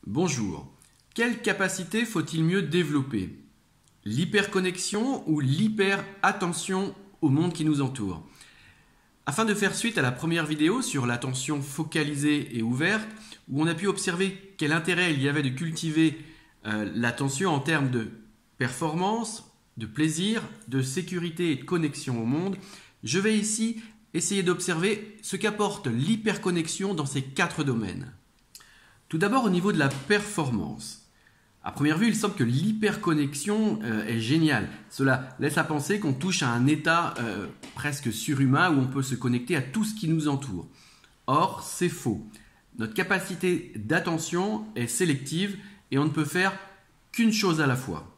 Bonjour. Quelle capacité faut-il mieux développer? L'hyperconnexion ou l'hyper-attention au monde qui nous entoure? Afin de faire suite à la première vidéo sur l'attention focalisée et ouverte, où on a pu observer quel intérêt il y avait de cultiver l'attention en termes de performance, de plaisir, de sécurité et de connexion au monde, je vais ici essayer d'observer ce qu'apporte l'hyperconnexion dans ces 4 domaines. Tout d'abord au niveau de la performance. À première vue, il semble que l'hyperconnexion est géniale. Cela laisse à penser qu'on touche à un état presque surhumain où on peut se connecter à tout ce qui nous entoure. Or, c'est faux. Notre capacité d'attention est sélective et on ne peut faire qu'une chose à la fois.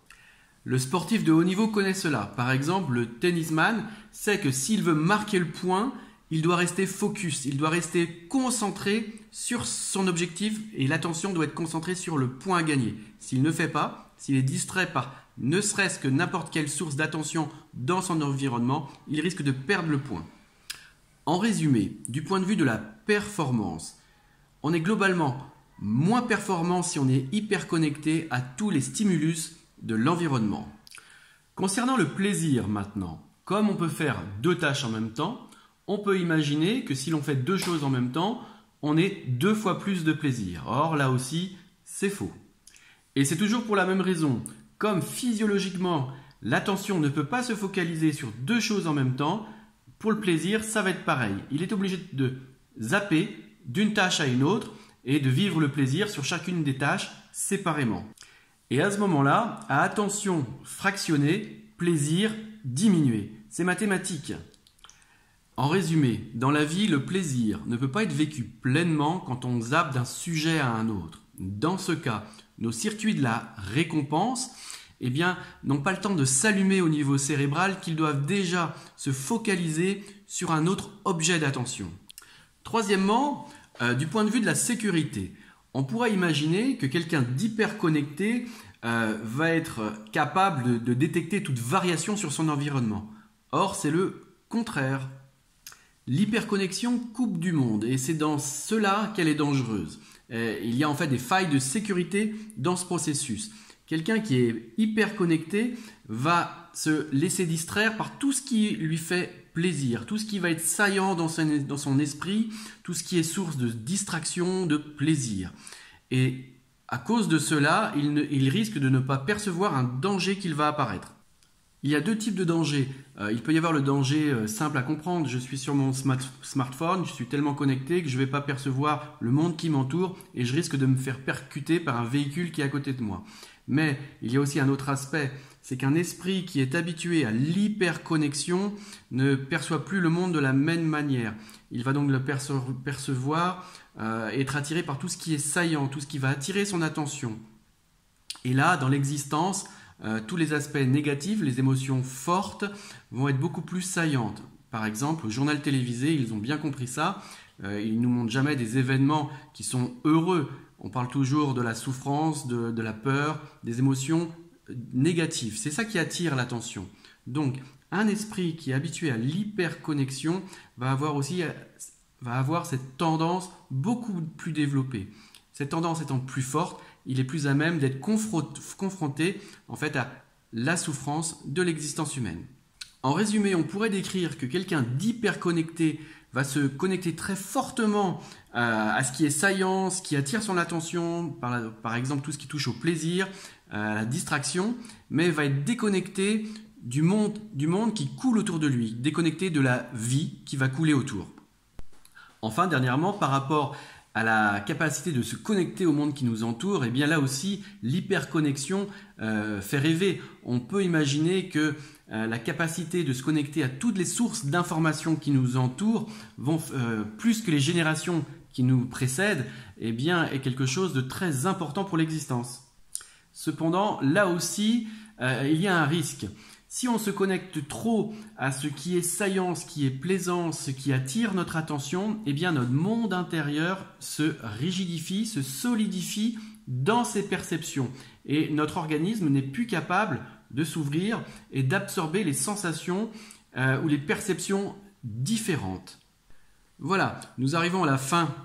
Le sportif de haut niveau connaît cela. Par exemple, le tennisman sait que s'il veut marquer le point, il doit rester focus, il doit rester concentré sur son objectif et l'attention doit être concentrée sur le point à gagner. S'il ne fait pas, s'il est distrait par ne serait-ce que n'importe quelle source d'attention dans son environnement, il risque de perdre le point. En résumé, du point de vue de la performance, on est globalement moins performant si on est hyper connecté à tous les stimulus de l'environnement. Concernant le plaisir maintenant, comme on peut faire 2 tâches en même temps, on peut imaginer que si l'on fait 2 choses en même temps, on ait 2 fois plus de plaisir. Or, là aussi, c'est faux. Et c'est toujours pour la même raison. Comme physiologiquement, l'attention ne peut pas se focaliser sur 2 choses en même temps, pour le plaisir, ça va être pareil. Il est obligé de zapper d'une tâche à une autre et de vivre le plaisir sur chacune des tâches séparément. Et à ce moment-là, à attention fractionnée, plaisir diminué. C'est mathématique. En résumé, dans la vie, le plaisir ne peut pas être vécu pleinement quand on zappe d'un sujet à un autre. Dans ce cas, nos circuits de la récompense n'ont pas le temps de s'allumer au niveau cérébral qu'ils doivent déjà se focaliser sur un autre objet d'attention. Troisièmement, du point de vue de la sécurité, on pourrait imaginer que quelqu'un d'hyper connecté va être capable de détecter toute variation sur son environnement. Or, c'est le contraire. L'hyperconnexion coupe du monde et c'est dans cela qu'elle est dangereuse. Il y a en fait des failles de sécurité dans ce processus. Quelqu'un qui est hyper connecté va se laisser distraire par tout ce qui lui fait plaisir, tout ce qui va être saillant dans son esprit, tout ce qui est source de distraction, de plaisir. Et à cause de cela, il risque de ne pas percevoir un danger qu'il va apparaître. Il y a 2 types de dangers. Il peut y avoir le danger simple à comprendre. Je suis sur mon smartphone, je suis tellement connecté que je ne vais pas percevoir le monde qui m'entoure et je risque de me faire percuter par un véhicule qui est à côté de moi. Mais il y a aussi un autre aspect, c'est qu'un esprit qui est habitué à l'hyperconnexion ne perçoit plus le monde de la même manière. Il va donc le percevoir et être attiré par tout ce qui est saillant, tout ce qui va attirer son attention. Et là, dans l'existence, tous les aspects négatifs, les émotions fortes vont être beaucoup plus saillantes. Par exemple, au journal télévisé, ils ont bien compris ça. Ils ne nous montrent jamais des événements qui sont heureux. On parle toujours de la souffrance, de la peur, des émotions négatives. C'est ça qui attire l'attention. Donc, un esprit qui est habitué à l'hyperconnexion va avoir cette tendance beaucoup plus développée. Cette tendance étant plus forte, il est plus à même d'être confronté en fait à la souffrance de l'existence humaine. En résumé, on pourrait décrire que quelqu'un d'hyper connecté va se connecter très fortement à ce qui est saillant, ce qui attire son attention, par exemple tout ce qui touche au plaisir, à la distraction, mais va être déconnecté du monde qui coule autour de lui, déconnecté de la vie qui va couler autour. Enfin, dernièrement, par rapport à la capacité de se connecter au monde qui nous entoure, et bien là aussi, l'hyperconnexion fait rêver. On peut imaginer que la capacité de se connecter à toutes les sources d'informations qui nous entourent vont plus que les générations qui nous précèdent, est quelque chose de très important pour l'existence. Cependant, là aussi, il y a un risque. Si on se connecte trop à ce qui est saillant, ce qui est plaisant, ce qui attire notre attention, notre monde intérieur se rigidifie, se solidifie dans ses perceptions. Et notre organisme n'est plus capable de s'ouvrir et d'absorber les sensations ou les perceptions différentes. Voilà, nous arrivons à la fin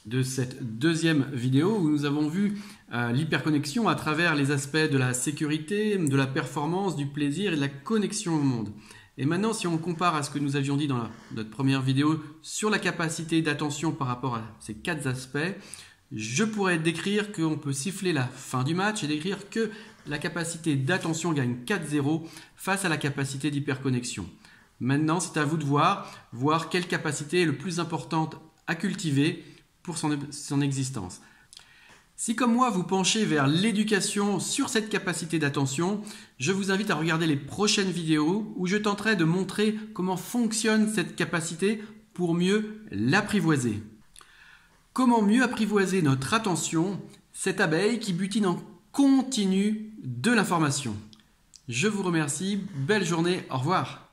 de cette deuxième vidéo où nous avons vu l'hyperconnexion à travers les aspects de la sécurité, de la performance, du plaisir et de la connexion au monde. Et maintenant, si on compare à ce que nous avions dit dans notre première vidéo sur la capacité d'attention par rapport à ces 4 aspects, je pourrais décrire qu'on peut siffler la fin du match et décrire que la capacité d'attention gagne 4-0 face à la capacité d'hyperconnexion. Maintenant, c'est à vous de voir quelle capacité est le plus importante à cultiver pour son existence. Si comme moi vous penchez vers l'éducation sur cette capacité d'attention, je vous invite à regarder les prochaines vidéos où je tenterai de montrer comment fonctionne cette capacité pour mieux l'apprivoiser. Comment mieux apprivoiser notre attention, cette abeille qui butine en continu de l'information. Je vous remercie, belle journée, au revoir.